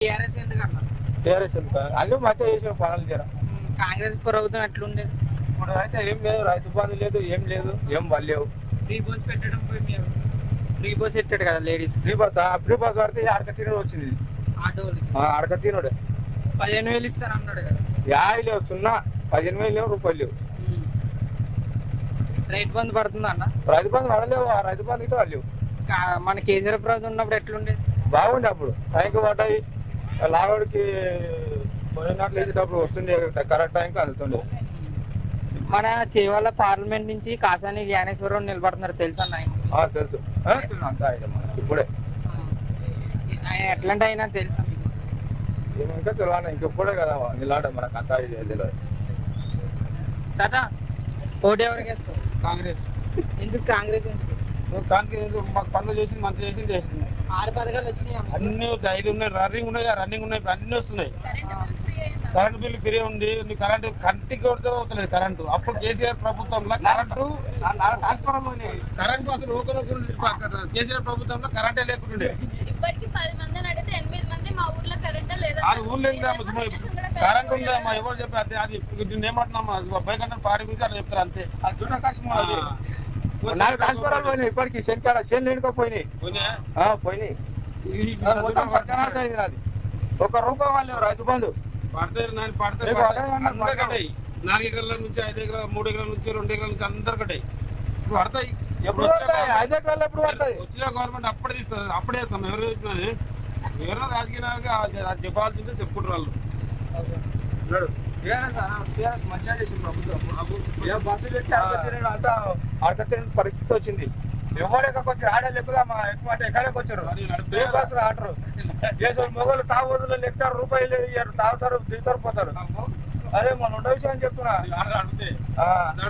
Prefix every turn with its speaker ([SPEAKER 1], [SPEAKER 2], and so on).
[SPEAKER 1] TRS ఎందుకన్నా?
[SPEAKER 2] TRS ఎందుకు అదే మధ్య చేసిన పనులు తీరా.
[SPEAKER 1] కాంగ్రెస్ ప్రభుత్వం ఎట్లుండేది?
[SPEAKER 2] ఇప్పుడు అయితే ఏం లేదు, రైతు బంధు లేదు, ఏం లేదు, ఏం వల్లేవు.
[SPEAKER 1] ఫ్రీ బస్ పెట్టడం పోయి మేము ఫ్రీ బస్ పెట్టాడు కదా లేడీస్
[SPEAKER 2] ఫ్రీ బస్ పడితే అడక తినడు వచ్చింది.
[SPEAKER 1] ఆటో వాళ్ళకి
[SPEAKER 2] అడక తినడు
[SPEAKER 1] 15,000 ఇస్తాను అన్నాడు కదా.
[SPEAKER 2] యాభై లేవు, 15,000 లేవు, రూపాయలు లేవు.
[SPEAKER 1] రైతు బంధు పడుతుంది అన్న.
[SPEAKER 2] రైతు బంధు పడలేవు, ఆ రైతు బంధు ఇటు వాళ్ళు
[SPEAKER 1] మన కేసీఆర్ ప్రభుత్వం ఉన్నప్పుడు ఎట్లుండేది?
[SPEAKER 2] బాగుండే. అప్పుడు టైంకి పడ్డాయి, లాగడికి పోయినట్లు వేసేటప్పుడు వస్తుంది, కరెక్ట్ టైంకి అందుతుండే.
[SPEAKER 1] మన చేవల్ల పార్లమెంట్ నుంచి కాసాని జ్ఞానేశ్వరరావు నిలబడుతున్నారు తెలుసా ఆయన?
[SPEAKER 2] తెలుసు, అంతా ఆయన మనకి ఇప్పుడే.
[SPEAKER 1] ఆయన ఎట్లాంటి అయినా తెలుసా?
[SPEAKER 2] ఏమి ఇంకా తెలియదు, ఇంకెప్పుడే కదా నిలాడ మనకు అంతా తెలియదు.
[SPEAKER 1] కదా ఓటు ఎవరికి వేస్తారు?
[SPEAKER 2] కాంగ్రెస్.
[SPEAKER 1] ఎందుకు కాంగ్రెస్? ఎందుకు
[SPEAKER 2] కాంగ్రెస్ మాకు పనులు చేసి మంచి చేసింది.
[SPEAKER 1] 6 పథకాలు వచ్చినాయి.
[SPEAKER 2] అన్ని 5 ఉన్నాయి, రన్నింగ్ ఉన్నాయి, ఇప్పుడు అన్ని వస్తున్నాయి. కరెంటు బిల్లు ఫ్రీ ఉంది, కరెంటు కంటికి కొడితే అవుతలేదు కరెంటు. అప్పుడు కేసీఆర్ ప్రభుత్వంలో కరెంటు అసలు కేసీఆర్ ప్రభుత్వంలో కరెంటే లేకుండే.
[SPEAKER 3] ఇప్పటికి 10 మందిని అడిగితే 8 మంది మా ఊర్లో కరెంట్ లేదు.
[SPEAKER 2] అది ఊళ్ళో కరెంట్ ఉందా ఎవరు చెప్పి అది ఏమంటున్నాం బైక్ పాడి గురించి అలా చెప్తారు అంతే. అది చూడకాశం ట్రాన్స్ఫర్ పోయినాయి, ఇప్పటికి చేను లేనుకోపోయినాయి పోయినాయి. అది 1 రూపాయి వాళ్ళు రైతు బంధు పడతాయి. 4 ఎకరాల నుంచి 5 ఎకరాలు, 3 ఎకరాల నుంచి 2 ఎకరాల నుంచి అందరు కట్టాయి. ఇప్పుడు పడతాయి. ఎప్పుడు 5 ఎకరాలు ఎప్పుడు పడతాయి? వచ్చిన గవర్నమెంట్ అప్పుడే తీస్తుంది, అప్పుడే వేస్తాం. ఎవరు ఎవరైనా రాజకీయ నాయకులు చెప్పాల్సిందే చెప్పుకుంటారు వాళ్ళు. టీఆర్ఎస్ మంచిగా చేసింది ప్రభుత్వం. బస్సు పెట్టి అంతా అడగతిన పరిస్థితి వచ్చింది. ఎవరు ఎక్కడికి ఆడే లేకపోతే ఎక్కువ అంటే ఎక్కడికి వచ్చారు బస్సులు ఆడరు. మొగలు తాగుబోతులు లెక్కారు, రూపాయలు ఇయ్యారు, తాగుతారు, దిగుతారు, పోతారు. అరే మన ఉండే విషయం చెప్తున్నా.